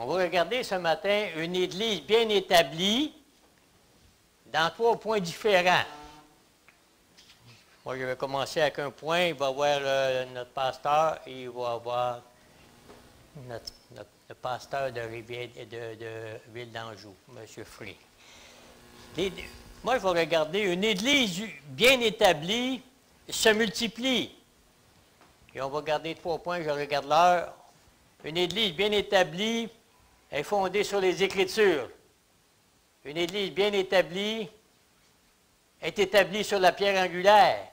On va regarder ce matin une Église bien établie dans 3 points différents. Moi, je vais commencer avec un point. Il va voir notre pasteur et il va avoir le pasteur de Rivière de Ville d'Anjou, M. Fré. Moi, je vais regarder une Église bien établie se multiplie. Et on va garder 3 points, je regarde l'heure. Une Église bien établie est fondée sur les Écritures. Une Église bien établie est établie sur la pierre angulaire.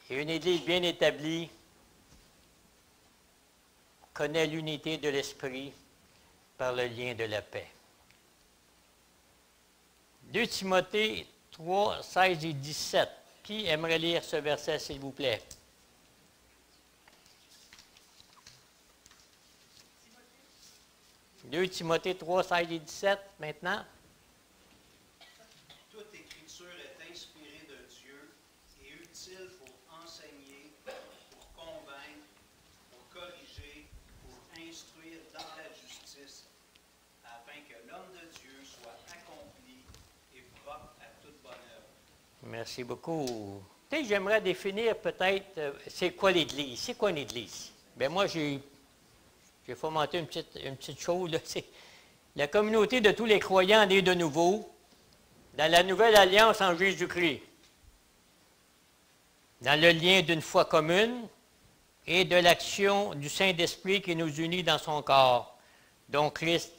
Et une Église bien établie connaît l'unité de l'Esprit par le lien de la paix. 2 Timothée 3, 16 et 17. Qui aimerait lire ce verset, s'il vous plaît? « 2 Timothée 3, 16 et 17, maintenant. » Toute écriture est inspirée de Dieu et utile pour enseigner, pour convaincre, pour corriger, pour instruire dans la justice, afin que l'homme de Dieu soit accompli et propre à toute bonne œuvre. Merci beaucoup. Tu sais, j'aimerais définir peut-être, c'est quoi l'Église? C'est quoi une Église? Bien, moi, j'ai fomenté une petite chose, là. C'est la communauté de tous les croyants nés de nouveau, dans la nouvelle alliance en Jésus-Christ, dans le lien d'une foi commune et de l'action du Saint-Esprit qui nous unit dans son corps, dont Christ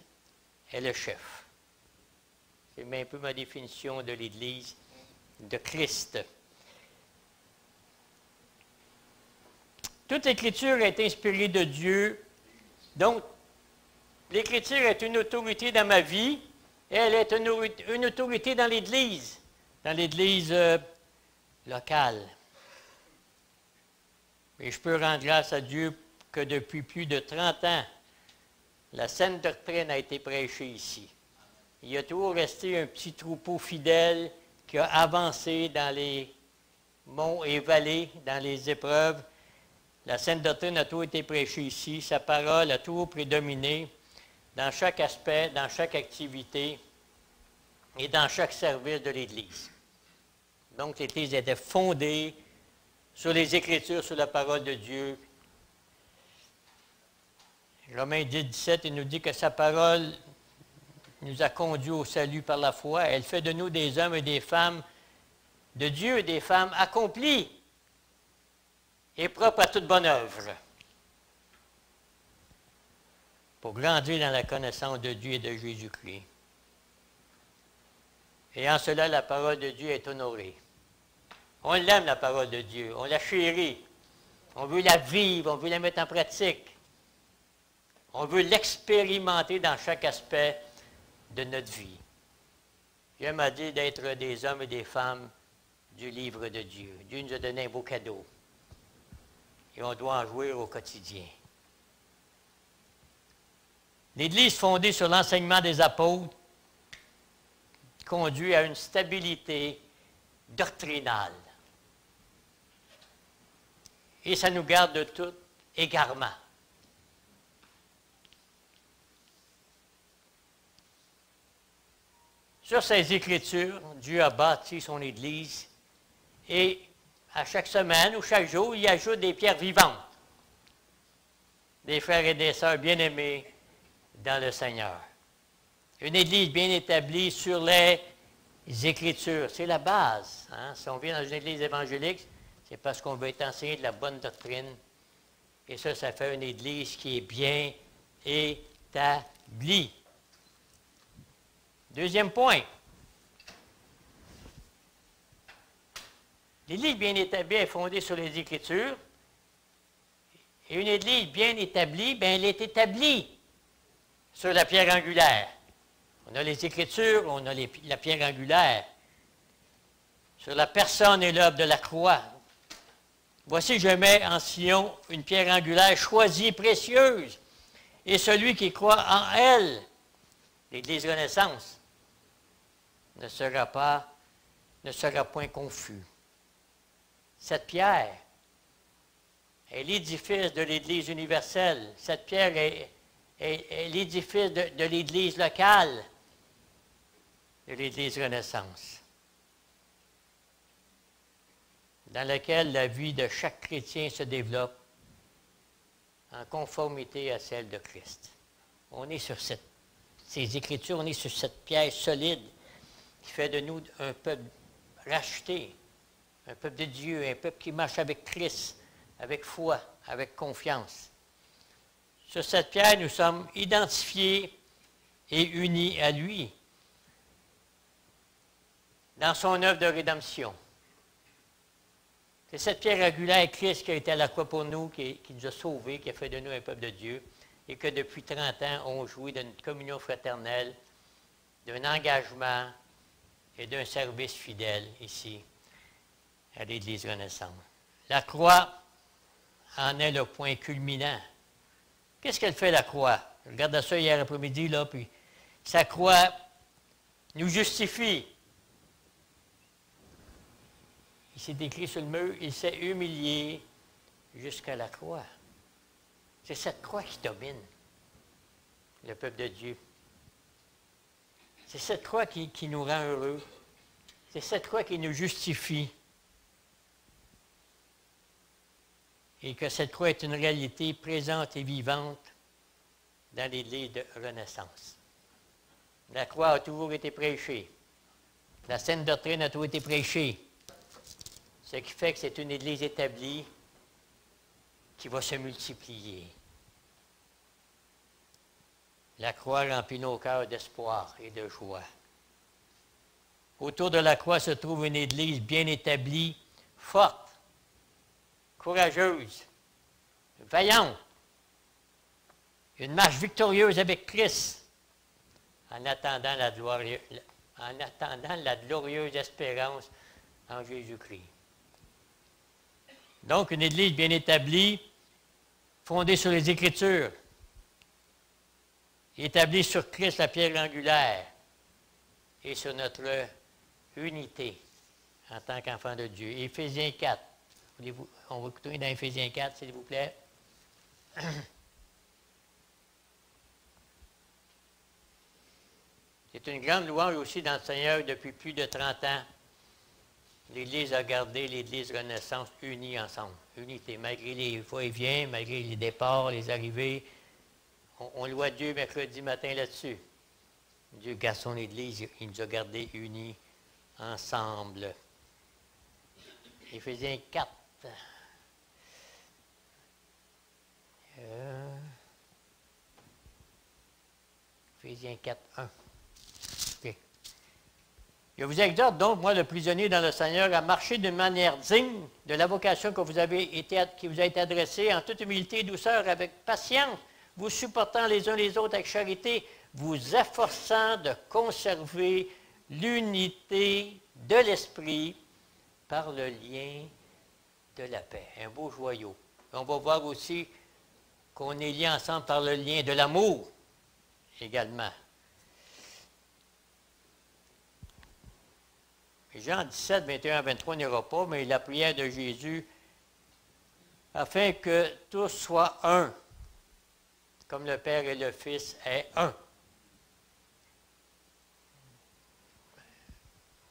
est le chef. C'est un peu ma définition de l'Église de Christ. Toute l'Écriture est inspirée de Dieu. Donc, l'Écriture est une autorité dans ma vie et elle est une autorité dans l'Église locale. Et je peux rendre grâce à Dieu que depuis plus de 30 ans, la saine doctrine a été prêchée ici. Il y a toujours resté un petit troupeau fidèle qui a avancé dans les monts et vallées, dans les épreuves. La sainte doctrine a toujours été prêchée ici. Sa parole a toujours prédominé dans chaque aspect, dans chaque activité et dans chaque service de l'Église. Donc, l'Église était fondée sur les Écritures, sur la parole de Dieu. Romains 10, 17, il nous dit que sa parole nous a conduits au salut par la foi. Elle fait de nous des hommes et des femmes de Dieu, des femmes accomplies et propres à toute bonne œuvre, pour grandir dans la connaissance de Dieu et de Jésus-Christ. Et en cela, la parole de Dieu est honorée. On l'aime, la parole de Dieu, on la chérit, on veut la vivre, on veut la mettre en pratique, on veut l'expérimenter dans chaque aspect de notre vie. Dieu m'a dit d'être des hommes et des femmes du livre de Dieu. Dieu nous a donné un beau cadeau. Et on doit en jouir au quotidien. L'Église fondée sur l'enseignement des apôtres conduit à une stabilité doctrinale. Et ça nous garde de tout égarement. Sur ces Écritures, Dieu a bâti son Église et à chaque semaine ou chaque jour, il ajoute des pierres vivantes. Des frères et des sœurs bien-aimés dans le Seigneur. Une Église bien établie sur les Écritures, c'est la base. Hein? Si on vient dans une Église évangélique, c'est parce qu'on veut être enseigné de la bonne doctrine. Et ça fait une Église qui est bien établie. Deuxième point. L'Église bien établie est fondée sur les Écritures. Et une Église bien établie, bien, elle est établie sur la pierre angulaire. On a les Écritures, on a la pierre angulaire. Sur la personne et l'œuvre de la croix. Voici, je mets en Sion une pierre angulaire choisie, précieuse. Et celui qui croit en elle, l'Église Renaissance, ne sera point confus. Cette pierre est l'édifice de l'Église universelle. Cette pierre est l'édifice de l'Église locale, de l'Église Renaissance, dans laquelle la vie de chaque chrétien se développe en conformité à celle de Christ. On est sur ces Écritures, on est sur cette pierre solide qui fait de nous un peuple racheté, un peuple de Dieu, un peuple qui marche avec Christ, avec foi, avec confiance. Sur cette pierre, nous sommes identifiés et unis à lui dans son œuvre de rédemption. C'est cette pierre angulaire, Christ, qui a été à la croix pour nous, qui nous a sauvés, qui a fait de nous un peuple de Dieu, et que depuis 30 ans, on jouit d'une communion fraternelle, d'un engagement et d'un service fidèle ici, à l'Église Renaissance. La croix en est le point culminant. Qu'est-ce qu'elle fait, la croix? Je regardais ça hier après-midi, là, puis sa croix nous justifie. Il s'est écrit sur le mur, il s'est humilié jusqu'à la croix. C'est cette croix qui domine le peuple de Dieu. C'est cette croix qui nous rend heureux. C'est cette croix qui nous justifie. Et que cette croix est une réalité présente et vivante dans l'Église de Renaissance. La croix a toujours été prêchée. La sainte doctrine a toujours été prêchée. Ce qui fait que c'est une Église établie qui va se multiplier. La croix remplit nos cœurs d'espoir et de joie. Autour de la croix se trouve une Église bien établie, forte, courageuse, vaillante, une marche victorieuse avec Christ, en attendant la glorieuse espérance en Jésus-Christ. Donc, une Église bien établie, fondée sur les Écritures, établie sur Christ, la pierre angulaire, et sur notre unité en tant qu'enfant de Dieu. Éphésiens 4. On va écouter dans Éphésiens 4, s'il vous plaît. C'est une grande louange aussi dans le Seigneur depuis plus de 30 ans. L'Église a gardé l'Église Renaissance unie ensemble. Unité, malgré les va-et-vient, malgré les départs, les arrivées. On loue Dieu mercredi matin là-dessus. Dieu garde son Église, il nous a gardés unis ensemble. Éphésiens 4. Éphésiens 4, 1. Okay. Je vous exhorte donc, moi, le prisonnier dans le Seigneur, à marcher d'une manière digne de la vocation qui vous a été adressée, en toute humilité et douceur, avec patience, vous supportant les uns les autres avec charité, vous efforçant de conserver l'unité de l'esprit par le lien de la paix. Un beau joyau. On va voir aussi qu'on est liés ensemble par le lien de l'amour également. Jean 17, 21 à 23 n'ira pas, mais la prière de Jésus, afin que tous soient un, comme le Père et le Fils est un.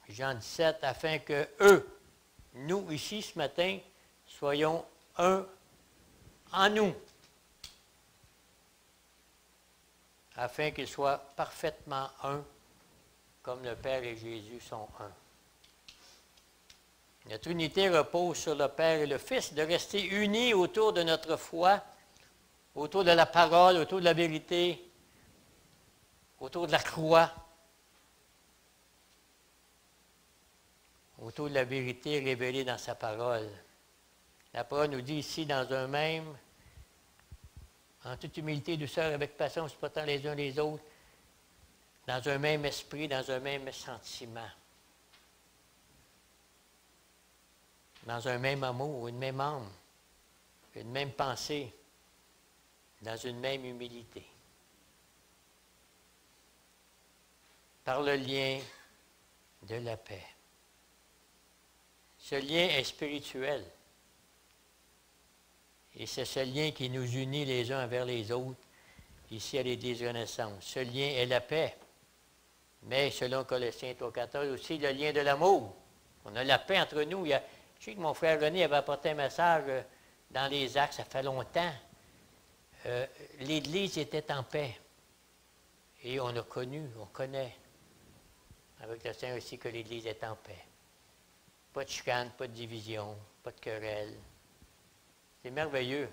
Jean 17, afin que eux, nous ici ce matin, soyons un en nous, afin qu'ils soient parfaitement un, comme le Père et Jésus sont un. Notre unité repose sur le Père et le Fils, de rester unis autour de notre foi, autour de la parole, autour de la vérité, autour de la croix, autour de la vérité révélée dans sa parole. La parole nous dit ici, dans un même, en toute humilité, douceur, avec patience, supportant les uns les autres, dans un même esprit, dans un même sentiment, dans un même amour, une même âme, une même pensée, dans une même humilité. Par le lien de la paix. Ce lien est spirituel. Et c'est ce lien qui nous unit les uns envers les autres ici à l'Église Renaissance. Ce lien est la paix. Mais selon Colossiens 3,14, aussi le lien de l'amour. On a la paix entre nous. Je sais que mon frère René avait apporté un message dans les Actes, ça fait longtemps. L'Église était en paix. Et on connaît, avec le Seigneur aussi, que l'Église est en paix. Pas de chicane, pas de division, pas de querelle. C'est merveilleux.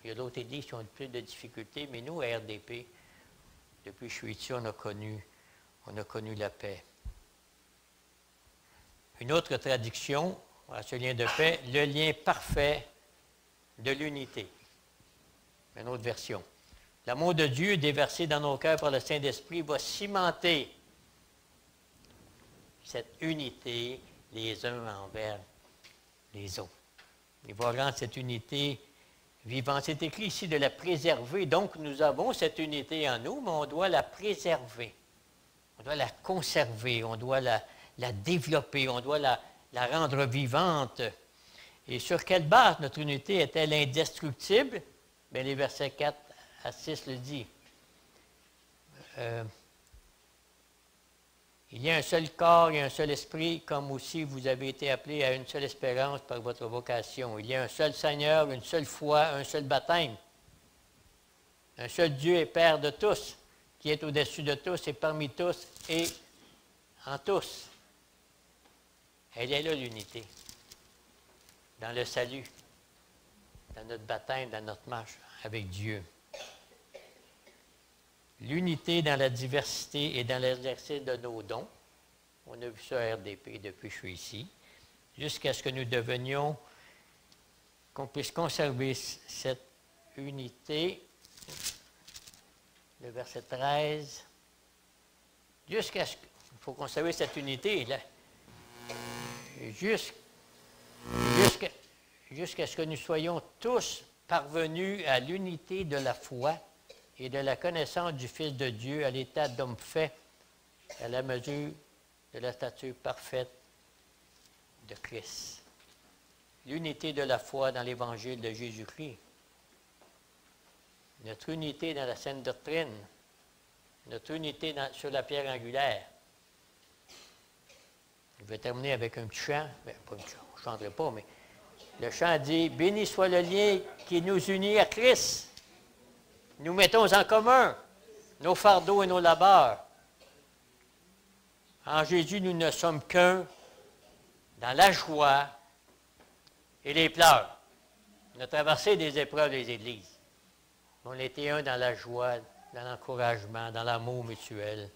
Il y a d'autres églises qui ont plus de difficultés, mais nous, à RDP, depuis que je suis ici, on a connu la paix. Une autre traduction à ce lien de paix, le lien parfait de l'unité. Une autre version. L'amour de Dieu déversé dans nos cœurs par le Saint-Esprit va cimenter cette unité les uns envers les autres. Il va rendre cette unité vivante. C'est écrit ici de la préserver. Donc, nous avons cette unité en nous, mais on doit la préserver. On doit la conserver, on doit la développer, on doit la rendre vivante. Et sur quelle base notre unité est-elle indestructible? Bien, les versets 4 à 6 le dit. Il y a un seul corps et un seul esprit, comme aussi vous avez été appelés à une seule espérance par votre vocation. Il y a un seul Seigneur, une seule foi, un seul baptême. Un seul Dieu et Père de tous, qui est au-dessus de tous et parmi tous et en tous. Elle est là, l'unité. Dans le salut, dans notre baptême, dans notre marche avec Dieu. L'unité dans la diversité et dans l'exercice de nos dons. On a vu ça à RDP depuis que je suis ici. Jusqu'à ce que nous devenions, qu'on puisse conserver cette unité. Le verset 13. Jusqu'à ce qu'il faut conserver cette unité, là. Jusqu'à ce que nous soyons tous parvenus à l'unité de la foi et de la connaissance du Fils de Dieu à l'état d'homme fait, à la mesure de la stature parfaite de Christ. L'unité de la foi dans l'Évangile de Jésus-Christ. Notre unité dans la sainte doctrine. Notre unité sur la pierre angulaire. Je vais terminer avec un petit chant. Bien, pas un petit chant, je ne chanterai pas, mais le chant dit « Béni soit le lien qui nous unit à Christ. Nous mettons en commun nos fardeaux et nos labeurs. En Jésus, nous ne sommes qu'un dans la joie et les pleurs. On a traversé des épreuves des églises. On était un dans la joie, dans l'encouragement, dans l'amour mutuel.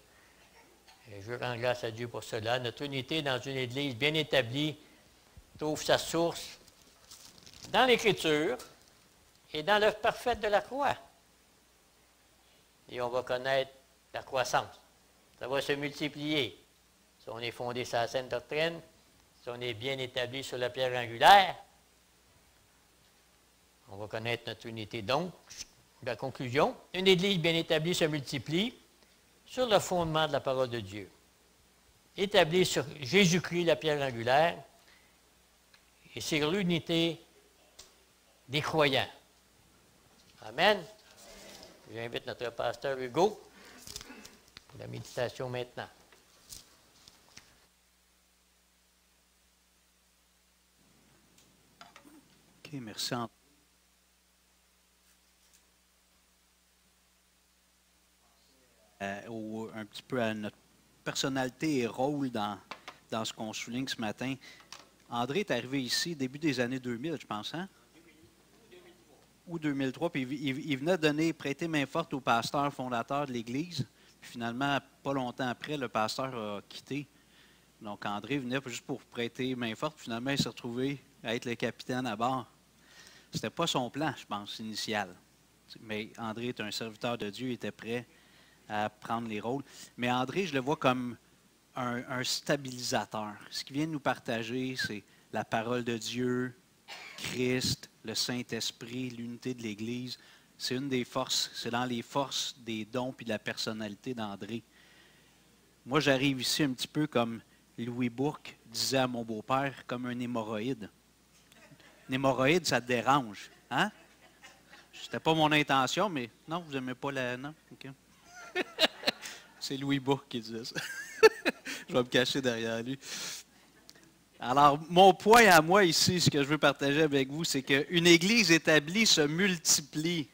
Et je rends grâce à Dieu pour cela. Notre unité dans une église bien établie trouve sa source dans l'Écriture et dans l'œuvre parfaite de la croix. Et on va connaître la croissance. Ça va se multiplier. Si on est fondé sur la sainte doctrine, si on est bien établi sur la pierre angulaire, on va connaître notre unité. Donc, la conclusion, une Église bien établie se multiplie sur le fondement de la parole de Dieu. Établie sur Jésus-Christ, la pierre angulaire, et sur l'unité des croyants. Amen. J'invite notre pasteur Hugo pour la méditation maintenant. OK, merci. Un petit peu à notre personnalité et rôle dans ce qu'on souligne ce matin. André est arrivé ici début des années 2000, je pense, hein? Ou 2003, puis il venait prêter main forte au pasteur fondateur de l'Église. Puis finalement, pas longtemps après, le pasteur a quitté. Donc André venait juste pour prêter main forte. Finalement, il s'est retrouvé à être le capitaine à bord. C'était pas son plan, je pense, initial. Mais André est un serviteur de Dieu, il était prêt à prendre les rôles. Mais André, je le vois comme un stabilisateur. Ce qu'il vient de nous partager, c'est la parole de Dieu, Christ, le Saint-Esprit, l'unité de l'Église. C'est une des forces, c'est dans les forces des dons et de la personnalité d'André. Moi, j'arrive ici un petit peu comme Louis Bourque disait à mon beau-père, comme un hémorroïde. Un hémorroïde, ça te dérange, hein? C'était pas mon intention, mais non, vous n'aimez pas la... Non? OK. C'est Louis Bourg qui disait ça. Je vais me cacher derrière lui. Alors, mon point à moi ici, ce que je veux partager avec vous, c'est qu'une Église établie se multiplie.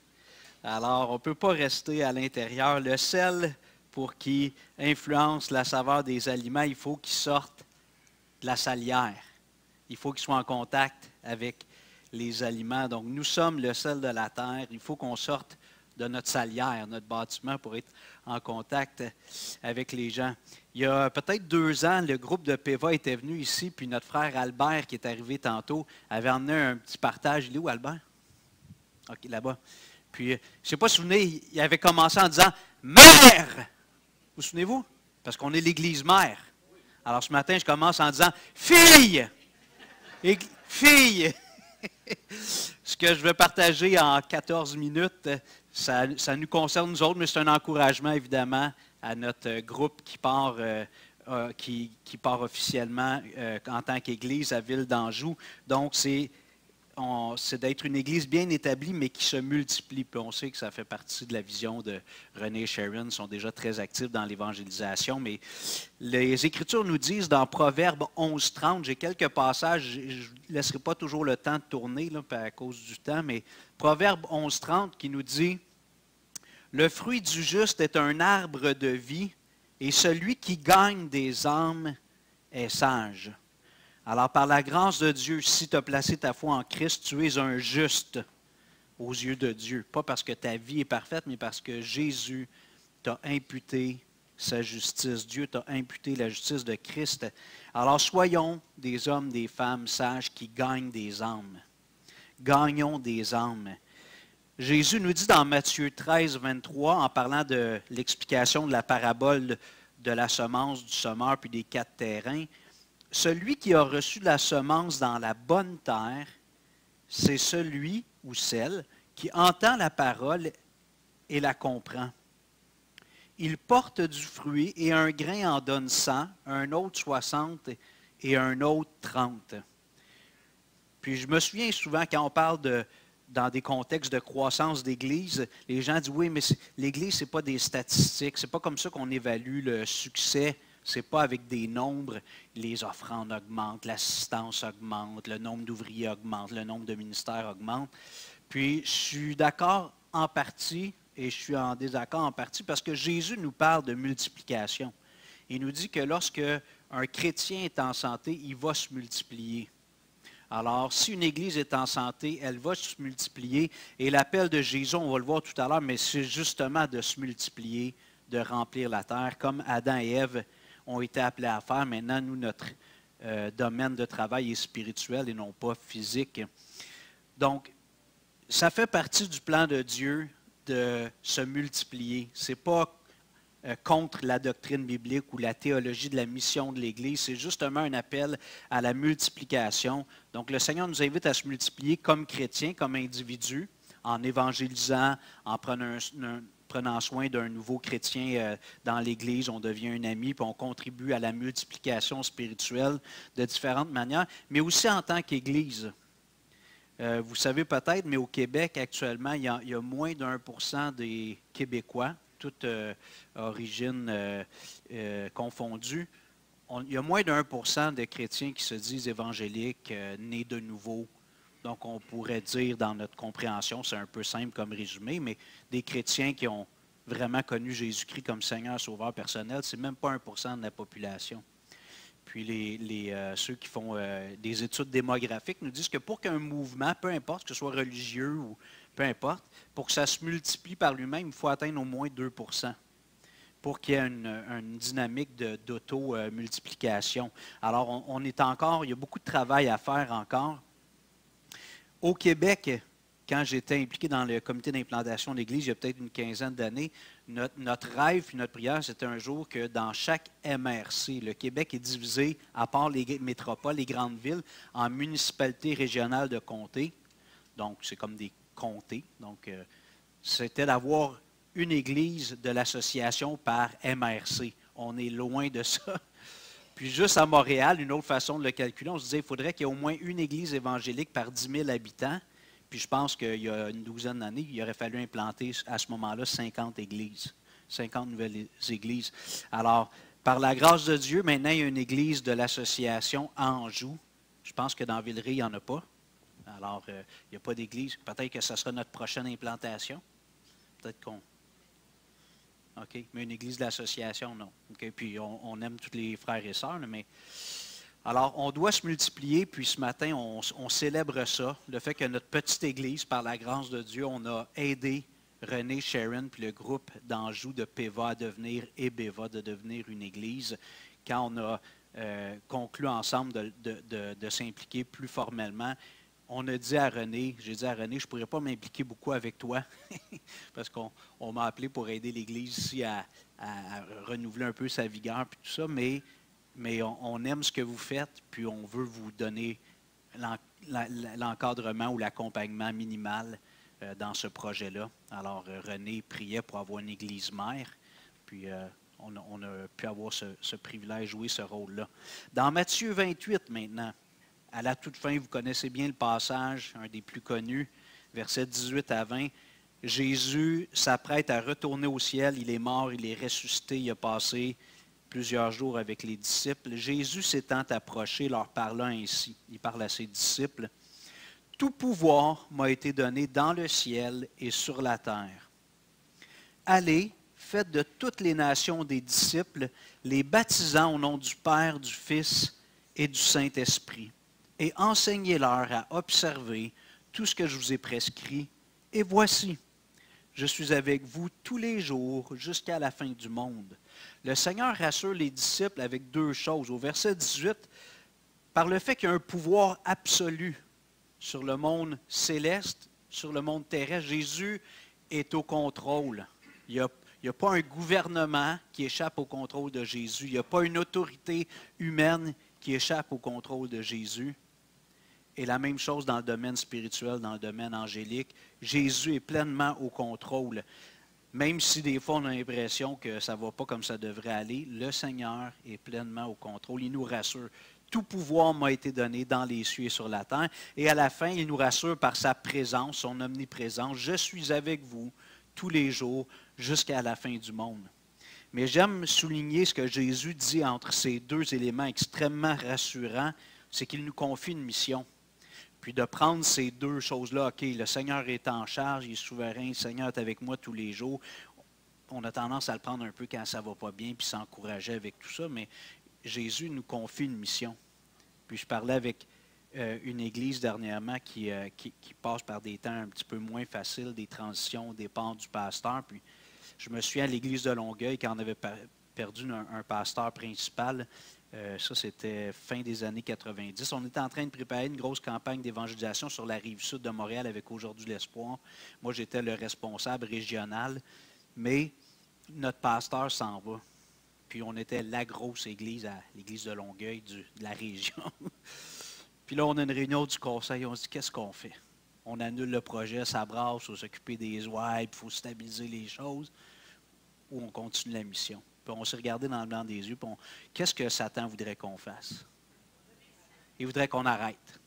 Alors, on ne peut pas rester à l'intérieur. Le sel, pour qu'il influence la saveur des aliments, il faut qu'il sorte de la salière. Il faut qu'il soit en contact avec les aliments. Donc, nous sommes le sel de la terre. Il faut qu'on sorte de notre salière, notre bâtiment, pour être en contact avec les gens. Il y a peut-être 2 ans, le groupe de PEVA était venu ici, puis notre frère Albert, qui est arrivé tantôt, avait emmené un petit partage. Il est où, Albert? OK, là-bas. Puis, je ne sais pas si vous vous souvenez, il avait commencé en disant « Mère! » Vous souvenez-vous? Parce qu'on est l'Église mère. Alors, ce matin, je commence en disant « Fille! » Fille! Ce que je vais partager en 14 minutes, ça nous concerne nous autres, mais c'est un encouragement, évidemment, à notre groupe qui part, qui part officiellement en tant qu'Église à Ville d'Anjou. Donc, c'est d'être une Église bien établie, mais qui se multiplie. Puis on sait que ça fait partie de la vision de René et Sharon. Ils sont déjà très actifs dans l'évangélisation. Mais les Écritures nous disent dans Proverbe 11.30, j'ai quelques passages, je ne laisserai pas toujours le temps de tourner là, à cause du temps, mais Proverbe 11.30 qui nous dit « Le fruit du juste est un arbre de vie, et celui qui gagne des âmes est sage. » Alors, par la grâce de Dieu, si tu as placé ta foi en Christ, tu es un juste aux yeux de Dieu. Pas parce que ta vie est parfaite, mais parce que Jésus t'a imputé sa justice. Dieu t'a imputé la justice de Christ. Alors, soyons des hommes, des femmes sages qui gagnent des âmes. Gagnons des âmes. Jésus nous dit dans Matthieu 13, 23, en parlant de l'explication de la parabole de la semence, du semeur puis des 4 terrains, celui qui a reçu la semence dans la bonne terre, c'est celui ou celle qui entend la parole et la comprend. Il porte du fruit et un grain en donne 100, un autre 60 et un autre 30. Puis je me souviens souvent quand on parle dans des contextes de croissance d'Église, les gens disent oui, mais l'Église, ce n'est pas des statistiques, ce n'est pas comme ça qu'on évalue le succès. Ce n'est pas avec des nombres, les offrandes augmentent, l'assistance augmente, le nombre d'ouvriers augmente, le nombre de ministères augmente. Puis, je suis d'accord en partie et je suis en désaccord en partie parce que Jésus nous parle de multiplication. Il nous dit que lorsque un chrétien est en santé, il va se multiplier. Alors, si une Église est en santé, elle va se multiplier. Et l'appel de Jésus, on va le voir tout à l'heure, mais c'est justement de se multiplier, de remplir la terre, comme Adam et Ève ont été appelés à faire. Maintenant, nous, notre domaine de travail est spirituel et non pas physique. Donc, ça fait partie du plan de Dieu de se multiplier. Ce n'est pas contre la doctrine biblique ou la théologie de la mission de l'Église. C'est justement un appel à la multiplication. Donc, le Seigneur nous invite à se multiplier comme chrétiens, comme individus, en évangélisant, en prenant soin d'un nouveau chrétien dans l'Église, on devient un ami, puis on contribue à la multiplication spirituelle de différentes manières, mais aussi en tant qu'Église. Vous savez peut-être, mais au Québec, actuellement, il y a moins d'1% des Québécois, toute origine confondue. Il y a moins d'1% de chrétiens qui se disent évangéliques, nés de nouveau. Donc, on pourrait dire, dans notre compréhension, c'est un peu simple comme résumé, mais des chrétiens qui ont vraiment connu Jésus-Christ comme Seigneur, Sauveur personnel, c'est même pas 1% de la population. Puis ceux qui font des études démographiques nous disent que pour qu'un mouvement, peu importe, que ce soit religieux ou peu importe, pour que ça se multiplie par lui-même, il faut atteindre au moins 2% pour qu'il y ait une dynamique d'auto-multiplication. Alors, on est encore, il y a beaucoup de travail à faire encore. Au Québec, quand j'étais impliqué dans le comité d'implantation de l'Église, il y a peut-être une quinzaine d'années, notre rêve et notre prière, c'était un jour que dans chaque MRC, le Québec est divisé, à part les métropoles, les grandes villes, en municipalités régionales de comtés. Donc, c'est comme des comtés. Donc, c'était d'avoir une église de l'association par MRC. On est loin de ça. Puis juste à Montréal, une autre façon de le calculer, on se disait qu'il faudrait qu'il y ait au moins une église évangélique par 10 000 habitants. Puis Puis je pense qu'il y a une douzaine d'années, il aurait fallu implanter à ce moment-là 50 églises, 50 nouvelles églises. Alors, par la grâce de Dieu, maintenant, il y a une église de l'association à Anjou. Je pense que dans Villeray, il n'y en a pas. Alors, il n'y a pas d'église. Peut-être que ce sera notre prochaine implantation. Peut-être qu'on... OK. Mais une église de l'association, non. OK. Puis on aime tous les frères et sœurs, mais... Alors, on doit se multiplier, puis ce matin, on célèbre ça, le fait que notre petite église, par la grâce de Dieu, on a aidé René, Sharon, puis le groupe d'Anjou de PEVA à devenir, et BEVA, de devenir une église, quand on a conclu ensemble de s'impliquer plus formellement. On a dit à René, j'ai dit à René, je ne pourrais pas m'impliquer beaucoup avec toi, parce qu'on m'a appelé pour aider l'Église ici à renouveler un peu sa vigueur, puis tout ça, mais on aime ce que vous faites, puis on veut vous donner l'encadrement ou l'accompagnement minimal dans ce projet-là. Alors, René priait pour avoir une Église mère, puis on a pu avoir ce privilège, jouer ce rôle-là. Dans Matthieu 28 maintenant, à la toute fin, vous connaissez bien le passage, un des plus connus, versets 18 à 20. Jésus s'apprête à retourner au ciel. Il est mort, il est ressuscité, il a passé plusieurs jours avec les disciples. Jésus s'étant approché, leur parlant ainsi. Il parle à ses disciples. « Tout pouvoir m'a été donné dans le ciel et sur la terre. Allez, faites de toutes les nations des disciples, les baptisant au nom du Père, du Fils et du Saint-Esprit. Et enseignez-leur à observer tout ce que je vous ai prescrit. Et voici, je suis avec vous tous les jours jusqu'à la fin du monde. » Le Seigneur rassure les disciples avec deux choses. Au verset 18, par le fait qu'il y a un pouvoir absolu sur le monde céleste, sur le monde terrestre, Jésus est au contrôle. Il n'y a pas un gouvernement qui échappe au contrôle de Jésus. Il n'y a pas une autorité humaine qui échappe au contrôle de Jésus. Et la même chose dans le domaine spirituel, dans le domaine angélique. Jésus est pleinement au contrôle. Même si des fois on a l'impression que ça ne va pas comme ça devrait aller, le Seigneur est pleinement au contrôle. Il nous rassure. Tout pouvoir m'a été donné dans les cieux et sur la terre. Et à la fin, il nous rassure par sa présence, son omniprésence. Je suis avec vous tous les jours jusqu'à la fin du monde. Mais j'aime souligner ce que Jésus dit entre ces deux éléments extrêmement rassurants, c'est qu'il nous confie une mission. Puis de prendre ces deux choses-là, OK, le Seigneur est en charge, il est souverain, le Seigneur est avec moi tous les jours. On a tendance à le prendre un peu quand ça ne va pas bien, puis s'encourager avec tout ça, mais Jésus nous confie une mission. Puis je parlais avec une église dernièrement qui passe par des temps un petit peu moins faciles, des transitions au départ du pasteur. Puis je me souviens à l'église de Longueuil, quand on avait perdu un pasteur principal. Ça, c'était fin des années 90. On était en train de préparer une grosse campagne d'évangélisation sur la rive sud de Montréal avec Aujourd'hui l'Espoir. Moi, j'étais le responsable régional, mais notre pasteur s'en va. Puis on était la grosse église, l'église de Longueuil de la région. Puis là, on a une réunion du conseil, on se dit, qu'est-ce qu'on fait? On annule le projet, ça brasse, il faut s'occuper des ouailles, il faut stabiliser les choses, ou on continue la mission. Puis on s'est regardé dans le blanc des yeux, puis qu'est-ce que Satan voudrait qu'on fasse? Il voudrait qu'on arrête.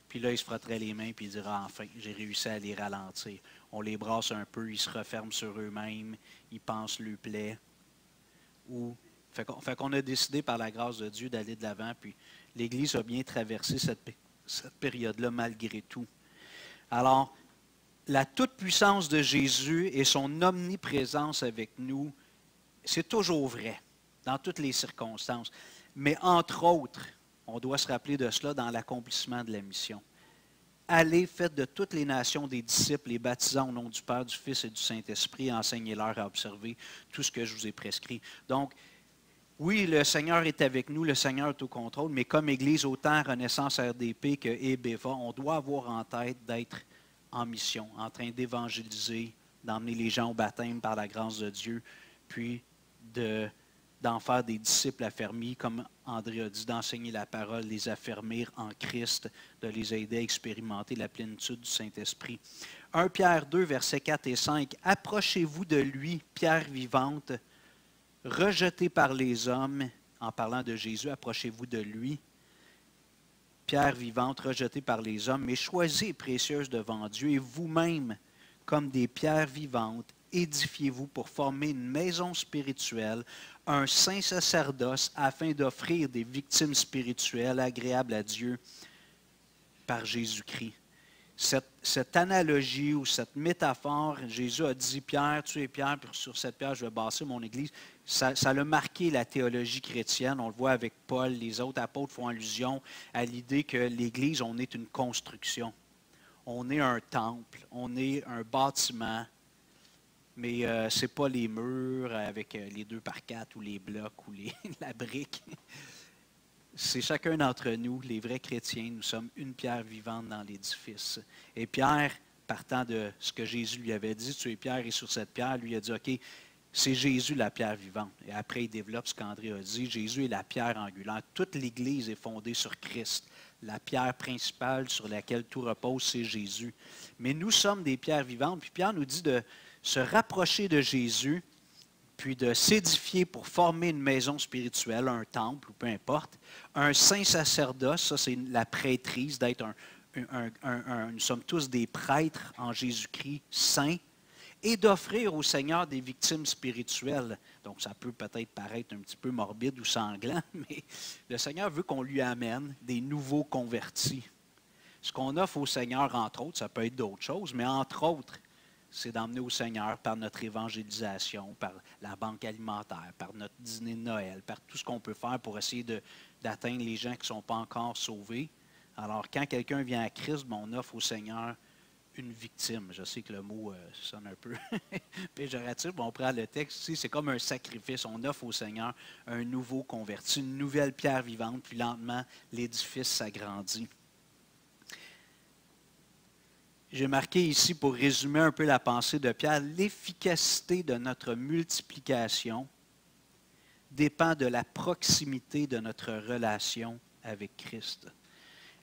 Puis là, il se frotterait les mains, puis il dira, enfin, j'ai réussi à les ralentir. On les brasse un peu, ils se referment sur eux-mêmes, ils pensent le plaie. Fait qu'on a décidé, par la grâce de Dieu, d'aller de l'avant, puis l'Église a bien traversé cette période-là malgré tout. Alors, la toute-puissance de Jésus et son omniprésence avec nous, c'est toujours vrai, dans toutes les circonstances. Mais entre autres, on doit se rappeler de cela dans l'accomplissement de la mission. Allez, faites de toutes les nations des disciples, les baptisant au nom du Père, du Fils et du Saint-Esprit, enseignez-leur à observer tout ce que je vous ai prescrit. Donc, oui, le Seigneur est avec nous, le Seigneur est au contrôle, mais comme Église, autant Renaissance RDP que EBEVA, on doit avoir en tête d'être en mission, en train d'évangéliser, d'emmener les gens au baptême par la grâce de Dieu, puis d'en faire des disciples affermis, comme André a dit, d'enseigner la parole, les affermir en Christ, de les aider à expérimenter la plénitude du Saint-Esprit. 1 Pierre 2, versets 4 et 5. « Approchez-vous de lui, pierre vivante, rejetée par les hommes. » En parlant de Jésus, approchez-vous de lui. pierre vivante rejetée par les hommes, mais choisie et précieuse devant Dieu, et vous-même, comme des pierres vivantes, édifiez-vous pour former une maison spirituelle, un saint sacerdoce, afin d'offrir des victimes spirituelles agréables à Dieu par Jésus-Christ. Cette analogie ou cette métaphore, Jésus a dit, Pierre, tu es Pierre, puis sur cette pierre, je vais bâtir mon Église. Ça a marqué la théologie chrétienne. On le voit avec Paul, les autres apôtres font allusion à l'idée que l'Église, on est une construction. On est un temple, on est un bâtiment, mais ce n'est pas les murs avec les 2x4 ou les blocs ou la brique. C'est chacun d'entre nous, les vrais chrétiens, nous sommes une pierre vivante dans l'édifice. Et Pierre, partant de ce que Jésus lui avait dit, tu es Pierre et sur cette pierre, lui a dit, OK, c'est Jésus la pierre vivante. Et après, il développe ce qu'André a dit, Jésus est la pierre angulaire. Toute l'Église est fondée sur Christ. La pierre principale sur laquelle tout repose, c'est Jésus. Mais nous sommes des pierres vivantes. Puis Pierre nous dit de se rapprocher de Jésus, puis de s'édifier pour former une maison spirituelle, un temple, ou peu importe. Un saint sacerdoce, ça c'est la prêtrise, d'être nous sommes tous des prêtres en Jésus-Christ saints, et d'offrir au Seigneur des victimes spirituelles. Donc ça peut peut-être paraître un petit peu morbide ou sanglant, mais le Seigneur veut qu'on lui amène des nouveaux convertis. Ce qu'on offre au Seigneur, entre autres, ça peut être d'autres choses, mais entre autres, c'est d'emmener au Seigneur par notre évangélisation, par la banque alimentaire, par notre dîner de Noël, par tout ce qu'on peut faire pour essayer d'atteindre les gens qui ne sont pas encore sauvés. Alors, quand quelqu'un vient à Christ, on offre au Seigneur une victime. Je sais que le mot sonne un peu péjoratif, mais on prend le texte ici, c'est comme un sacrifice. On offre au Seigneur un nouveau converti, une nouvelle pierre vivante, puis lentement, l'édifice s'agrandit. J'ai marqué ici, pour résumer un peu la pensée de Pierre, l'efficacité de notre multiplication dépend de la proximité de notre relation avec Christ.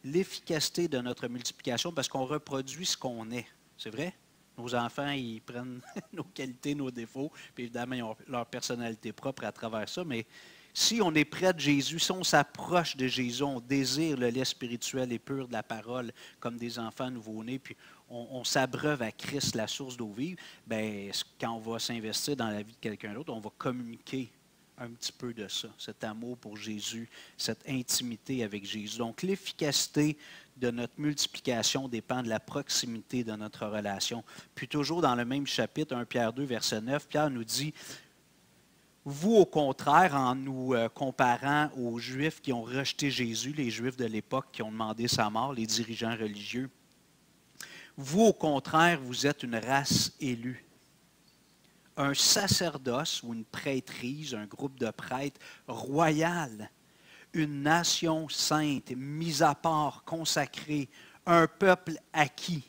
L'efficacité de notre multiplication, parce qu'on reproduit ce qu'on est. C'est vrai? Nos enfants, ils prennent nos qualités, nos défauts, puis évidemment, ils ont leur personnalité propre à travers ça, mais si on est près de Jésus, si on s'approche de Jésus, on désire le lait spirituel et pur de la parole comme des enfants nouveau-nés, puis on s'abreuve à Christ, la source d'eau vive, bien, quand on va s'investir dans la vie de quelqu'un d'autre, on va communiquer un petit peu de ça, cet amour pour Jésus, cette intimité avec Jésus. Donc, l'efficacité de notre multiplication dépend de la proximité de notre relation. Puis toujours dans le même chapitre, 1 Pierre 2, verset 9, Pierre nous dit, vous, au contraire, en nous comparant aux Juifs qui ont rejeté Jésus, les Juifs de l'époque qui ont demandé sa mort, les dirigeants religieux, vous, au contraire, vous êtes une race élue, un sacerdoce ou une prêtrise, un groupe de prêtres royal, une nation sainte, mise à part, consacrée, un peuple acquis.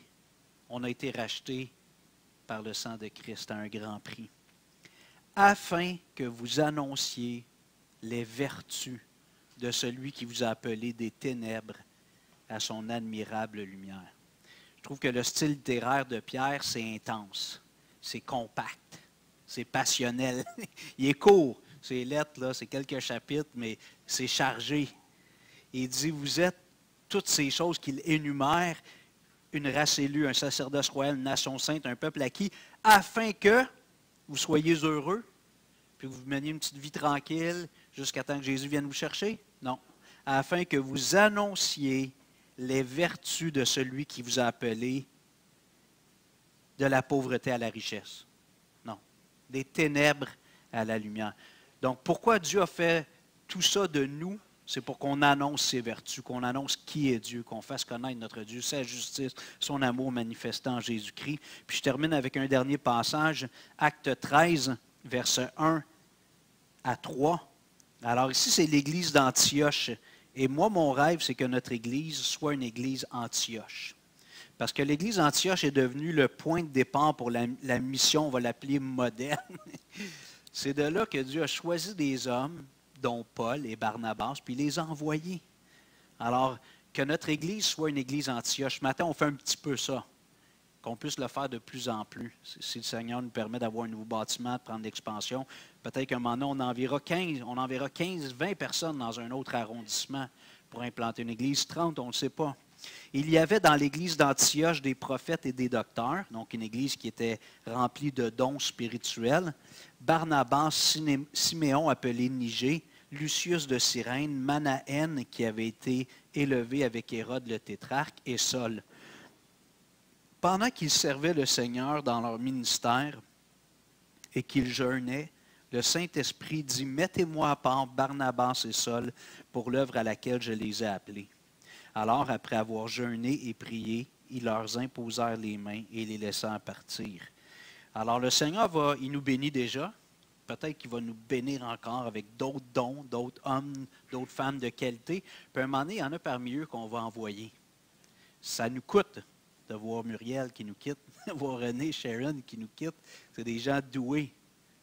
On a été racheté par le sang de Christ à un grand prix, afin que vous annonciez les vertus de celui qui vous a appelé des ténèbres à son admirable lumière. Je trouve que le style littéraire de Pierre, c'est intense, c'est compact, c'est passionnel. Il est court, c'est lettres, là, c'est quelques chapitres, mais c'est chargé. Il dit, vous êtes toutes ces choses qu'il énumère, une race élue, un sacerdoce royal, une nation sainte, un peuple acquis, afin que vous soyez heureux, puis que vous meniez une petite vie tranquille jusqu'à temps que Jésus vienne vous chercher? Non. Afin que vous annonciez les vertus de celui qui vous a appelé de la pauvreté à la richesse. Non. Des ténèbres à la lumière. Donc, pourquoi Dieu a fait tout ça de nous? C'est pour qu'on annonce ses vertus, qu'on annonce qui est Dieu, qu'on fasse connaître notre Dieu, sa justice, son amour manifesté en Jésus-Christ. Puis je termine avec un dernier passage, Acte 13, versets 1 à 3. Alors ici, c'est l'église d'Antioche. Et moi, mon rêve, c'est que notre église soit une église Antioche. Parce que l'église Antioche est devenue le point de départ pour la mission, on va l'appeler moderne. C'est de là que Dieu a choisi des hommes, dont Paul et Barnabas, puis les a envoyés. Alors, que notre église soit une église Antioche. Ce matin, on fait un petit peu ça, qu'on puisse le faire de plus en plus. Si le Seigneur nous permet d'avoir un nouveau bâtiment, de prendre l'expansion, peut-être qu'à un moment donné, on enverra 15, 20 personnes dans un autre arrondissement pour implanter une église, 30, on ne le sait pas. Il y avait dans l'église d'Antioche des prophètes et des docteurs, donc une église qui était remplie de dons spirituels. Barnabas, Siméon appelé Nigé, Lucius de Cyrène, Manaën qui avait été élevé avec Hérode le tétrarque et Saul. Pendant qu'ils servaient le Seigneur dans leur ministère et qu'ils jeûnaient, le Saint-Esprit dit « Mettez-moi à part Barnabas et Saul pour l'œuvre à laquelle je les ai appelés. » Alors, après avoir jeûné et prié, ils leur imposèrent les mains et les laissèrent partir. Alors, le Seigneur il nous bénit déjà. Peut-être qu'il va nous bénir encore avec d'autres dons, d'autres hommes, d'autres femmes de qualité. Puis à un moment donné, il y en a parmi eux qu'on va envoyer. Ça nous coûte de voir Muriel qui nous quitte, de voir René, Sharon qui nous quitte. C'est des gens doués,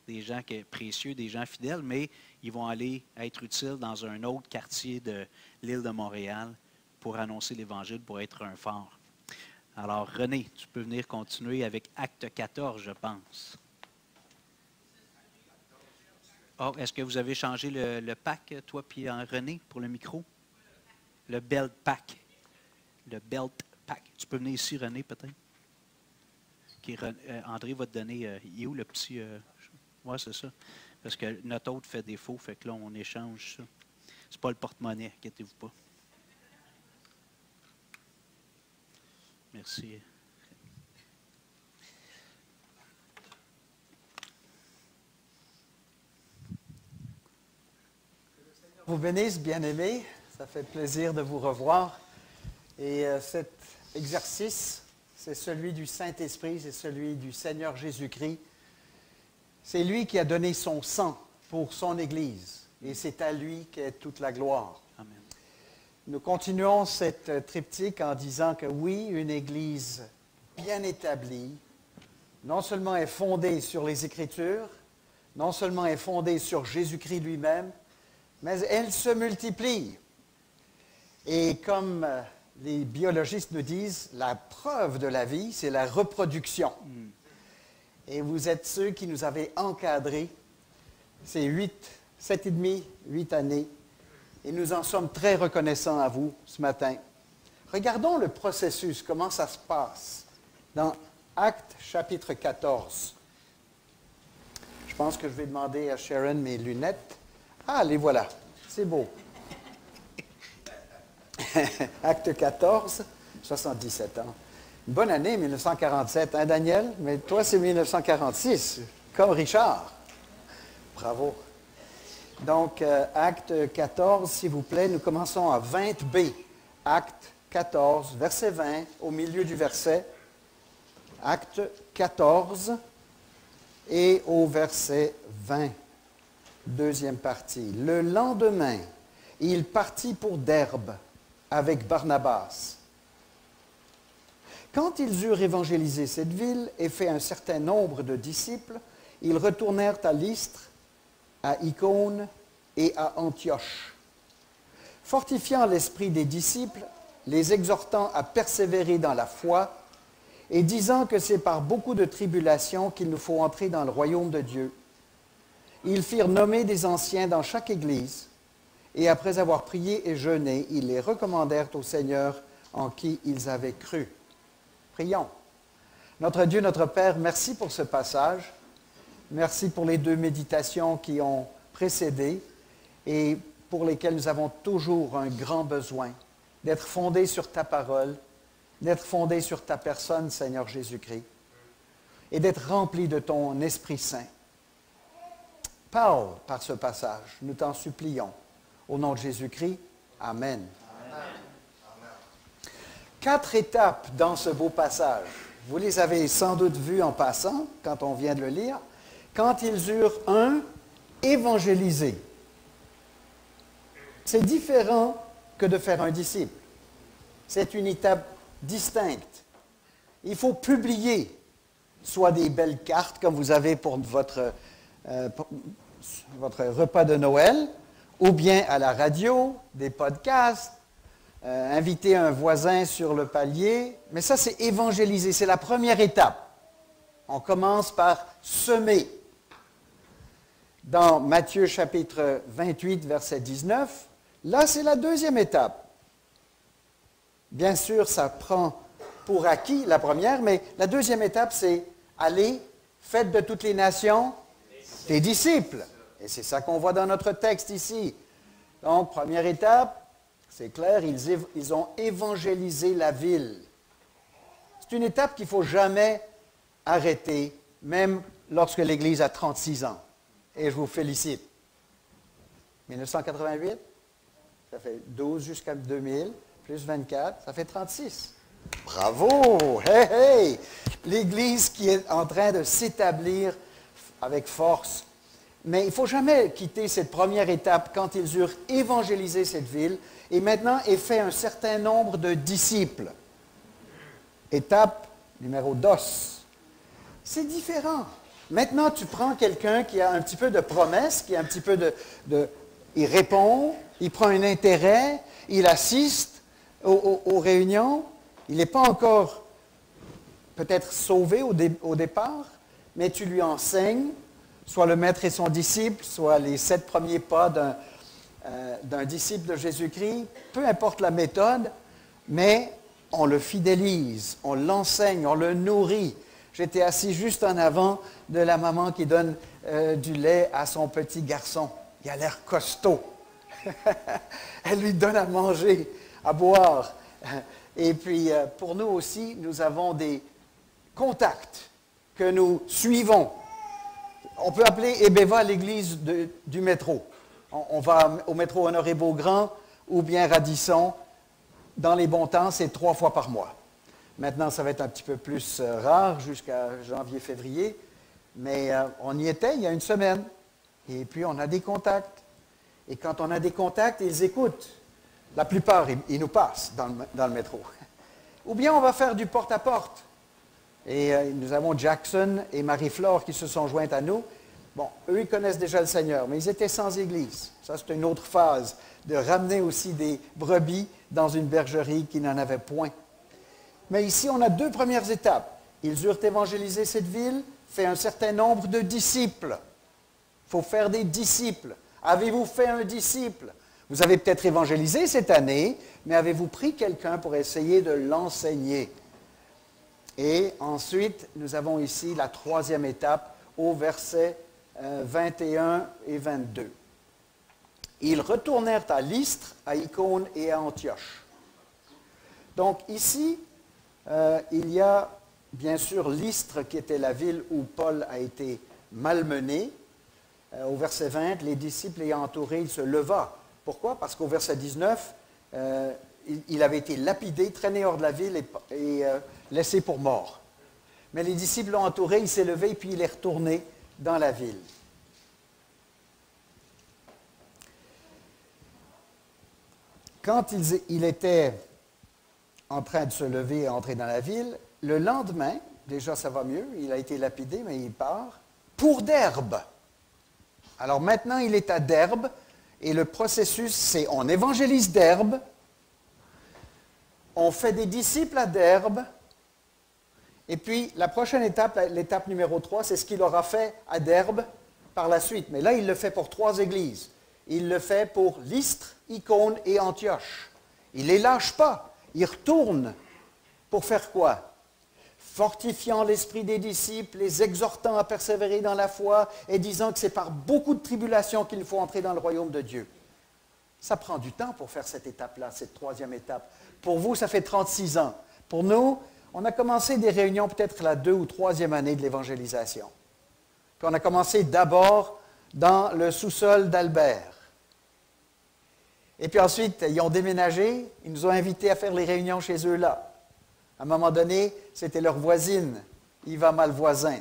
des gens précieux, des gens fidèles, mais ils vont aller être utiles dans un autre quartier de l'île de Montréal pour annoncer l'Évangile, pour être un phare. Alors, René, tu peux venir continuer avec Acte 14, je pense. Oh, est-ce que vous avez changé le pack, toi puis René, pour le micro? Le belt pack. Le belt pack. Tu peux venir ici, René, peut-être? André va te donner... il est où le petit... oui, c'est ça. Parce que notre autre fait défaut, fait que là, on échange ça. C'est pas le porte-monnaie, inquiétez-vous pas. Merci. Vous bénisse, bien-aimés. Ça fait plaisir de vous revoir. Et cet exercice, c'est celui du Saint-Esprit, c'est celui du Seigneur Jésus-Christ. C'est lui qui a donné son sang pour son Église. Et c'est à lui qu'est toute la gloire. Amen. Nous continuons cette triptyque en disant que oui, une Église bien établie, non seulement est fondée sur les Écritures, non seulement est fondée sur Jésus-Christ lui-même, mais elle se multiplie. Et comme les biologistes nous disent, la preuve de la vie, c'est la reproduction. Et vous êtes ceux qui nous avez encadrés ces 7,5, 8 années. Et nous en sommes très reconnaissants à vous ce matin. Regardons le processus, comment ça se passe dans Actes chapitre 14. Je pense que je vais demander à Sharon mes lunettes. Ah, les voilà. C'est beau. Acte 14, 77 ans. Une bonne année, 1947, hein, Daniel? Mais toi, c'est 1946, comme Richard. Bravo. Donc, Acte 14, s'il vous plaît, nous commençons à 20b. Acte 14, verset 20, au milieu du verset. Acte 14 et au verset 20. Deuxième partie. Le lendemain, il partit pour Derbe avec Barnabas. Quand ils eurent évangélisé cette ville et fait un certain nombre de disciples, ils retournèrent à Lystre, à Icône et à Antioche, fortifiant l'esprit des disciples, les exhortant à persévérer dans la foi et disant que c'est par beaucoup de tribulations qu'il nous faut entrer dans le royaume de Dieu. Ils firent nommer des anciens dans chaque église et après avoir prié et jeûné, ils les recommandèrent au Seigneur en qui ils avaient cru. Prions. Notre Dieu, notre Père, merci pour ce passage. Merci pour les 2 méditations qui ont précédé et pour lesquelles nous avons toujours un grand besoin d'être fondés sur ta parole, d'être fondés sur ta personne, Seigneur Jésus-Christ, et d'être remplis de ton Esprit Saint. Parle par ce passage, nous t'en supplions. Au nom de Jésus-Christ, Amen. Amen. 4 étapes dans ce beau passage. Vous les avez sans doute vues en passant, quand on vient de le lire. Quand ils eurent évangélisé. C'est différent que de faire un disciple. C'est une étape distincte. Il faut publier, soit des belles cartes comme vous avez pour votre repas de Noël, ou bien à la radio, des podcasts, inviter un voisin sur le palier. Mais ça, c'est évangéliser, c'est la première étape. On commence par semer. Dans Matthieu chapitre 28, verset 19, Là, c'est la deuxième étape. Bien sûr, ça prend pour acquis la première, mais la deuxième étape, c'est aller, faites de toutes les nations des disciples. Et c'est ça qu'on voit dans notre texte ici. Donc, première étape, c'est clair, ils ont évangélisé la ville. C'est une étape qu'il ne faut jamais arrêter, même lorsque l'Église a 36 ans. Et je vous félicite. 1988, ça fait 12 jusqu'à 2000, plus 24, ça fait 36. Bravo! Hey, hey! L'Église qui est en train de s'établir avec force. Mais il ne faut jamais quitter cette première étape quand ils eurent évangélisé cette ville et maintenant est fait un certain nombre de disciples. Étape numéro 2. C'est différent. Maintenant, tu prends quelqu'un qui a un petit peu de promesse, qui a un petit peu il répond, il prend un intérêt, il assiste aux réunions. Il n'est pas encore peut-être sauvé au départ, mais tu lui enseignes, soit le maître et son disciple, soit les 7 premiers pas d'un disciple de Jésus-Christ, peu importe la méthode, mais on le fidélise, on l'enseigne, on le nourrit. J'étais assis juste en avant de la maman qui donne du lait à son petit garçon. Il a l'air costaud. Elle lui donne à manger, à boire. Et puis, pour nous aussi, nous avons des contacts que nous suivons. On peut appeler Ebeva l'église du métro. On va au métro Honoré-Beaugrand ou bien Radisson. Dans les bons temps, c'est 3 fois par mois. Maintenant, ça va être un petit peu plus rare jusqu'à janvier-février. Mais on y était il y a une semaine. Et puis, on a des contacts. Et quand on a des contacts, ils écoutent. La plupart, ils nous passent dans le métro. Ou bien on va faire du porte-à-porte. Et nous avons Jackson et Marie-Flore qui se sont jointes à nous. Bon, eux, ils connaissent déjà le Seigneur, mais ils étaient sans église. Ça, c'est une autre phase, de ramener aussi des brebis dans une bergerie qui n'en avait point. Mais ici, on a 2 premières étapes. Ils eurent évangélisé cette ville, fait un certain nombre de disciples. Il faut faire des disciples. Avez-vous fait un disciple? Vous avez peut-être évangélisé cette année, mais avez-vous pris quelqu'un pour essayer de l'enseigner? Et ensuite, nous avons ici la 3e étape au verset 21 et 22. Ils retournèrent à Lystre, à Icône et à Antioche. Donc ici, il y a bien sûr Lystre qui était la ville où Paul a été malmené. Au verset 20, les disciples ayant entouré, il se leva. Pourquoi? Parce qu'au verset 19, il avait été lapidé, traîné hors de la ville et laissé pour mort. Mais les disciples l'ont entouré, il s'est levé, puis il est retourné dans la ville. Quand il était en train de se lever et entrer dans la ville, le lendemain, déjà ça va mieux, il a été lapidé, mais il part, pour Derbe. Alors maintenant, il est à Derbe, et le processus, c'est on évangélise Derbe, on fait des disciples à Derbe, et puis la prochaine étape, l'étape numéro 3, c'est ce qu'il aura fait à Derbe par la suite. Mais là, il le fait pour 3 églises. Il le fait pour Lystre, Icône et Antioche. Il ne les lâche pas. Il retourne pour faire quoi? Fortifiant l'esprit des disciples, les exhortant à persévérer dans la foi et disant que c'est par beaucoup de tribulations qu'il faut entrer dans le royaume de Dieu. Ça prend du temps pour faire cette étape-là, cette 3e étape. Pour vous, ça fait 36 ans. Pour nous, on a commencé des réunions peut-être la 2e ou 3e année de l'évangélisation. Puis on a commencé d'abord dans le sous-sol d'Albert. Et puis ensuite, ils ont déménagé, ils nous ont invités à faire les réunions chez eux là. À un moment donné, c'était leur voisine, Yva Malvoisin.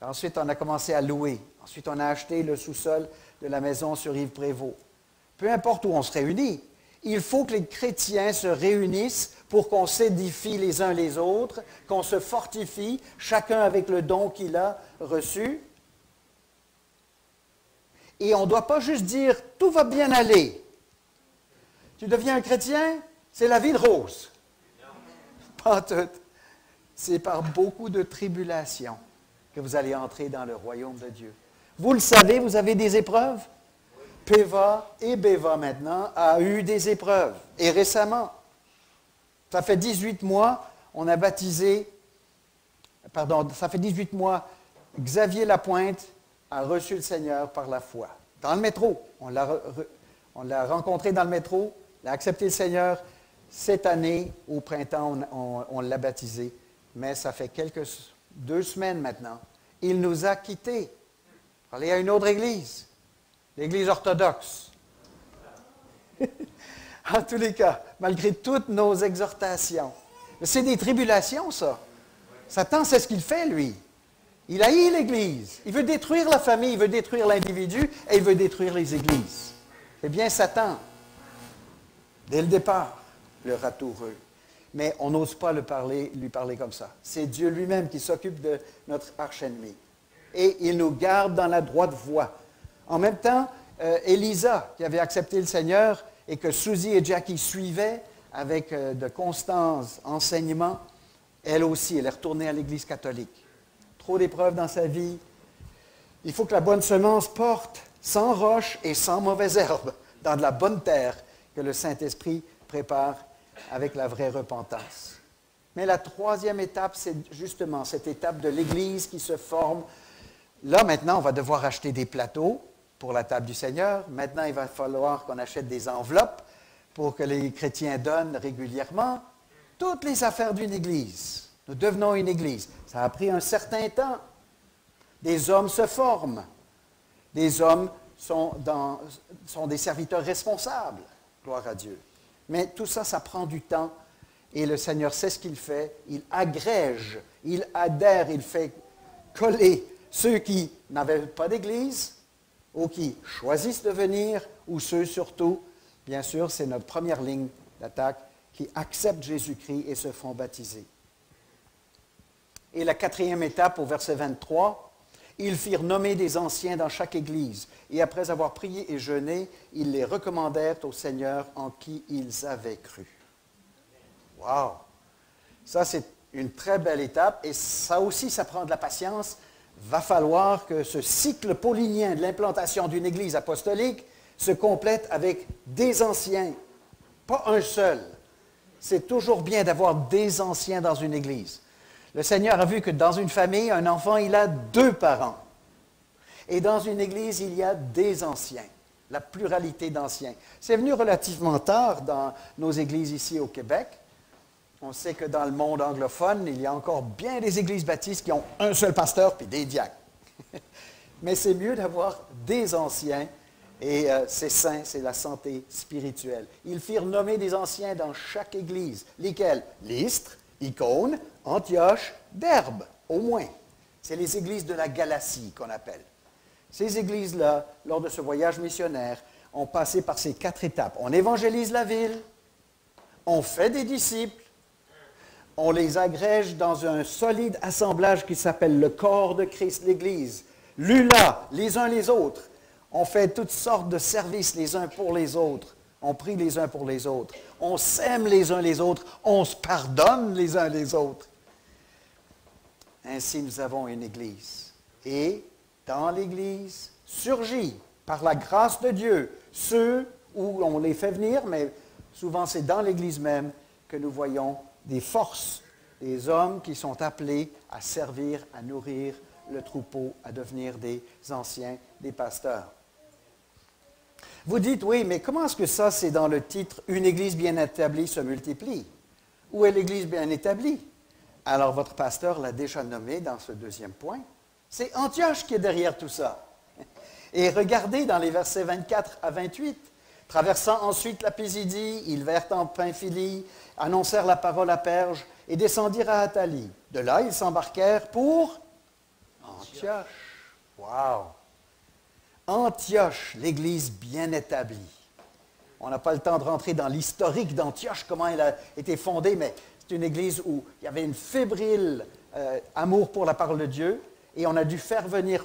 Ensuite, on a commencé à louer. Ensuite, on a acheté le sous-sol de la maison sur Yves Prévost. Peu importe où on se réunit, il faut que les chrétiens se réunissent pour qu'on s'édifie les uns les autres, qu'on se fortifie, chacun avec le don qu'il a reçu. Et on ne doit pas juste dire « tout va bien aller ». Tu deviens un chrétien, c'est la vie de rose. Pas tout. C'est par beaucoup de tribulations que vous allez entrer dans le royaume de Dieu. Vous le savez, vous avez des épreuves. Péva et Béva maintenant a eu des épreuves. Et récemment, ça fait 18 mois, on a baptisé, ça fait 18 mois, Xavier Lapointe a reçu le Seigneur par la foi. Dans le métro, on l'a rencontré dans le métro, il a accepté le Seigneur. Cette année, au printemps, on l'a baptisé. Mais ça fait 2 semaines maintenant. Il nous a quittés pour aller à une autre église, l'église orthodoxe. En tous les cas, malgré toutes nos exhortations. C'est des tribulations, ça. Satan, c'est ce qu'il fait, lui. Il haït l'Église. Il veut détruire la famille, il veut détruire l'individu et il veut détruire les églises. C'est bien Satan, dès le départ, le ratoureux. Mais on n'ose pas lui parler comme ça. C'est Dieu lui-même qui s'occupe de notre arch-ennemi. Et il nous garde dans la droite voie. En même temps, Élisa, qui avait accepté le Seigneur et que Suzy et Jackie suivaient avec de constants enseignements, elle aussi, elle est retournée à l'Église catholique. Trop d'épreuves dans sa vie. Il faut que la bonne semence porte sans roche et sans mauvaise herbe, dans de la bonne terre que le Saint-Esprit prépare avec la vraie repentance. Mais la troisième étape, c'est justement cette étape de l'Église qui se forme. Là, maintenant, on va devoir acheter des plateaux pour la table du Seigneur. Maintenant, il va falloir qu'on achète des enveloppes pour que les chrétiens donnent régulièrement. Toutes les affaires d'une Église. Nous devenons une Église. Ça a pris un certain temps. Des hommes se forment. Des hommes sont des serviteurs responsables. Gloire à Dieu. Mais tout ça, ça prend du temps. Et le Seigneur sait ce qu'il fait. Il agrège, il adhère, il fait coller ceux qui n'avaient pas d'Église ou qui choisissent de venir, ou ceux surtout, bien sûr, c'est notre première ligne d'attaque, qui acceptent Jésus-Christ et se font baptiser. Et la quatrième étape, au verset 23, ils firent nommer des anciens dans chaque église, et après avoir prié et jeûné, ils les recommandèrent au Seigneur en qui ils avaient cru. Wow! Ça, c'est une très belle étape, et ça aussi, ça prend de la patience. Va falloir que ce cycle paulinien de l'implantation d'une église apostolique se complète avec des anciens, pas un seul. C'est toujours bien d'avoir des anciens dans une église. Le Seigneur a vu que dans une famille, un enfant, il a 2 parents. Et dans une église, il y a des anciens, la pluralité d'anciens. C'est venu relativement tard dans nos églises ici au Québec. On sait que dans le monde anglophone, il y a encore bien des églises baptistes qui ont un seul pasteur puis des diacres. Mais c'est mieux d'avoir des anciens. Et c'est sain, c'est la santé spirituelle. Ils firent nommer des anciens dans chaque église. Lesquels? Lystre, Icône, Antioche, Derbe, au moins. C'est les églises de la Galatie qu'on appelle. Ces églises-là, lors de ce voyage missionnaire, ont passé par ces 4 étapes. On évangélise la ville, on fait des disciples, on les agrège dans un solide assemblage qui s'appelle le corps de Christ, l'Église. L'ULA, les uns les autres. On fait toutes sortes de services les uns pour les autres. On prie les uns pour les autres. On s'aime les uns les autres. On se pardonne les uns les autres. Ainsi, nous avons une Église. Et dans l'Église, surgit, par la grâce de Dieu, ceux où on les fait venir, mais souvent c'est dans l'Église même que nous voyons des forces, des hommes qui sont appelés à servir, à nourrir le troupeau, à devenir des anciens, des pasteurs. Vous dites, oui, mais comment est-ce que ça, c'est dans le titre « Une Église bien établie se multiplie ». Où est l'Église bien établie? Alors, votre pasteur l'a déjà nommé dans ce deuxième point. C'est Antioche qui est derrière tout ça. Et regardez dans les versets 24 à 28. Traversant ensuite la Pisidie, ils vinrent en Pamphylie, annoncèrent la parole à Perge et descendirent à Attalie. De là, ils s'embarquèrent pour Antioche. Wow! Antioche, l'Église bien établie. On n'a pas le temps de rentrer dans l'historique d'Antioche, comment elle a été fondée, mais c'est une Église où il y avait une fébrile amour pour la parole de Dieu, et on a dû faire venir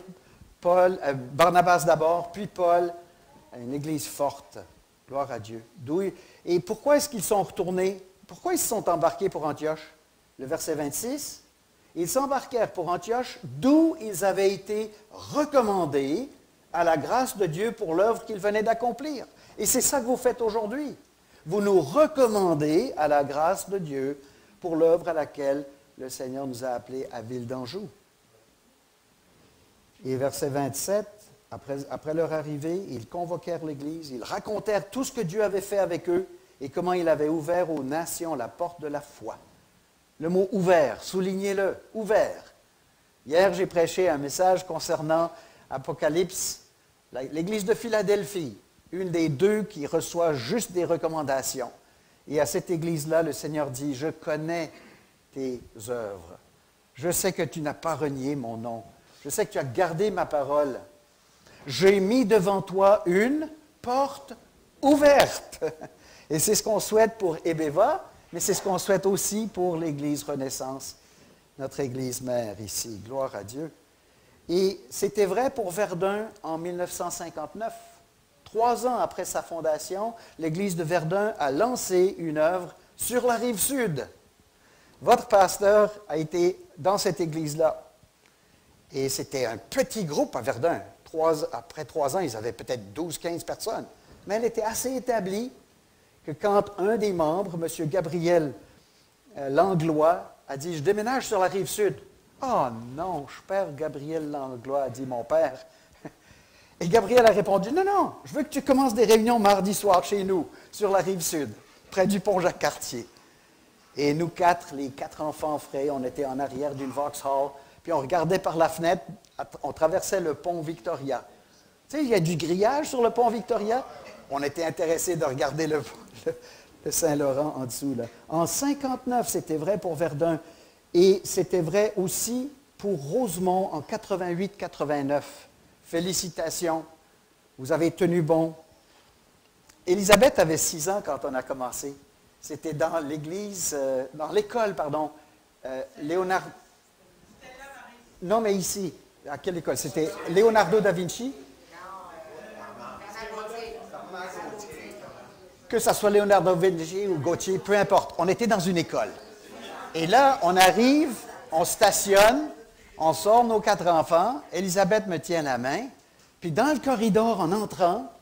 Barnabas d'abord, puis Paul, une Église forte. Gloire à Dieu. Et pourquoi est-ce qu'ils sont retournés? Pourquoi ils se sont embarqués pour Antioche? Le verset 26. Ils s'embarquèrent pour Antioche, d'où ils avaient été recommandés à la grâce de Dieu pour l'œuvre qu'il venait d'accomplir. Et c'est ça que vous faites aujourd'hui. Vous nous recommandez à la grâce de Dieu pour l'œuvre à laquelle le Seigneur nous a appelés à Ville d'Anjou. Et verset 27, après leur arrivée, ils convoquèrent l'Église, ils racontèrent tout ce que Dieu avait fait avec eux et comment il avait ouvert aux nations la porte de la foi. Le mot « ouvert », soulignez-le, « ouvert ». Hier, j'ai prêché un message concernant Apocalypse, l'Église de Philadelphie, une des deux qui reçoit juste des recommandations. Et à cette Église-là, le Seigneur dit, « Je connais tes œuvres. Je sais que tu n'as pas renié mon nom. Je sais que tu as gardé ma parole. J'ai mis devant toi une porte ouverte. » Et c'est ce qu'on souhaite pour Ebeva, mais c'est ce qu'on souhaite aussi pour l'Église Renaissance, notre Église mère ici. Gloire à Dieu. Et c'était vrai pour Verdun en 1959. 3 ans après sa fondation, l'Église de Verdun a lancé une œuvre sur la rive sud. Votre pasteur a été dans cette Église-là. Et c'était un petit groupe à Verdun. Après 3 ans, ils avaient peut-être 12-15 personnes. Mais elle était assez établie que quand un des membres, M. Gabriel Langlois, a dit « Je déménage sur la rive sud ». « Oh non, je perds Gabriel Langlois », a dit mon père. Et Gabriel a répondu « Non, non, je veux que tu commences des réunions mardi soir chez nous, sur la rive sud, près du pont Jacques-Cartier. » Et nous 4, les 4 enfants frais, on était en arrière d'une Vauxhall, puis on regardait par la fenêtre, on traversait le pont Victoria. Tu sais, il y a du grillage sur le pont Victoria. On était intéressés de regarder le Saint-Laurent en dessous, là. En 59, c'était vrai pour Verdun. Et c'était vrai aussi pour Rosemont en 88-89. Félicitations, vous avez tenu bon. Élisabeth avait 6 ans quand on a commencé. C'était dans l'école, Léonard. Non, mais ici. À quelle école? C'était Leonardo da Vinci? Que ce soit Leonardo da Vinci ou Gautier, peu importe. On était dans une école. Et là, on arrive, on stationne, on sort nos 4 enfants, Élisabeth me tient la main, puis dans le corridor, en entrant,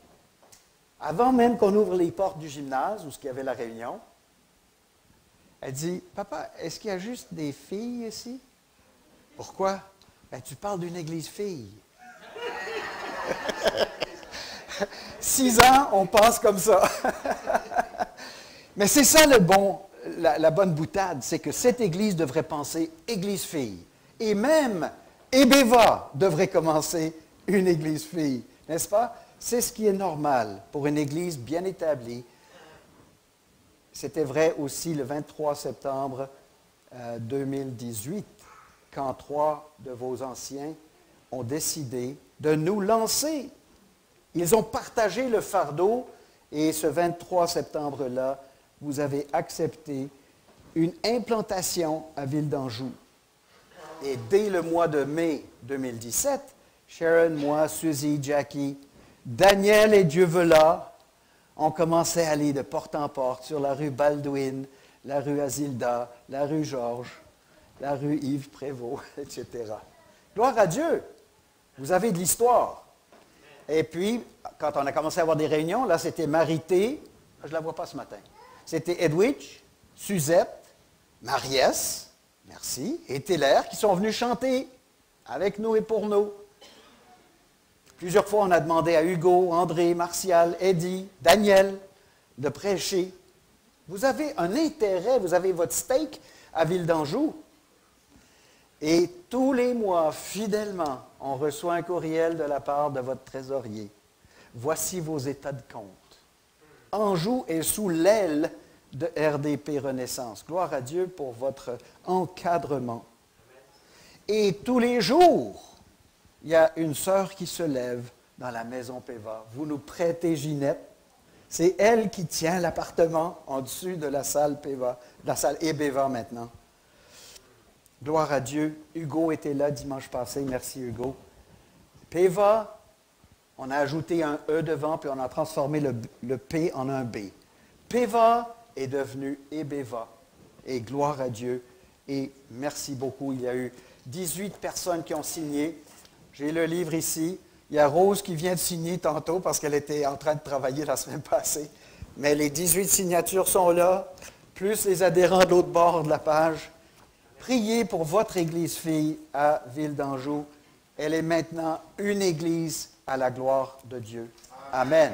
avant même qu'on ouvre les portes du gymnase, où il y avait la réunion, elle dit, « Papa, est-ce qu'il y a juste des filles ici? » « Pourquoi? » « Ben, tu parles d'une église fille. 6 ans, on pense comme ça. Mais c'est ça la bonne boutade, c'est que cette église devrait penser église fille. Et même Ebeva devrait commencer une église fille, n'est-ce pas? C'est ce qui est normal pour une église bien établie. C'était vrai aussi le 23 septembre 2018, quand 3 de vos anciens ont décidé de nous lancer. Ils ont partagé le fardeau et ce 23 septembre-là, vous avez accepté une implantation à Ville d'Anjou. Et dès le mois de mai 2017, Sharon, moi, Suzy, Jackie, Daniel et Dieuvelat ont commencé à aller de porte en porte sur la rue Baldwin, la rue Azilda, la rue Georges, la rue Yves Prévost, etc. Gloire à Dieu! Vous avez de l'histoire. Et puis, quand on a commencé à avoir des réunions, là, c'était Marité, je ne la vois pas ce matin. C'était Edwidge, Suzette, Mariès, merci, et Teller qui sont venus chanter avec nous et pour nous. Plusieurs fois, on a demandé à Hugo, André, Martial, Eddie, Daniel de prêcher. Vous avez un intérêt, vous avez votre stake à Ville d'Anjou. Et tous les mois, fidèlement, on reçoit un courriel de la part de votre trésorier. Voici vos états de compte. Anjou est sous l'aile de RDP Renaissance. Gloire à Dieu pour votre encadrement. Et tous les jours, il y a une sœur qui se lève dans la maison Péva. Vous nous prêtez Ginette. C'est elle qui tient l'appartement en dessus de la salle Péva, la salle Ebeva maintenant. Gloire à Dieu. Hugo était là dimanche passé. Merci Hugo. Péva, on a ajouté un E devant, puis on a transformé le P en un B. Péva est devenu Ebeva. Et gloire à Dieu. Et merci beaucoup. Il y a eu 18 personnes qui ont signé. J'ai le livre ici. Il y a Rose qui vient de signer tantôt parce qu'elle était en train de travailler la semaine passée. Mais les 18 signatures sont là, plus les adhérents de l'autre bord de la page. Priez pour votre Église fille à Ville d'Anjou. Elle est maintenant une Église à la gloire de Dieu. Amen.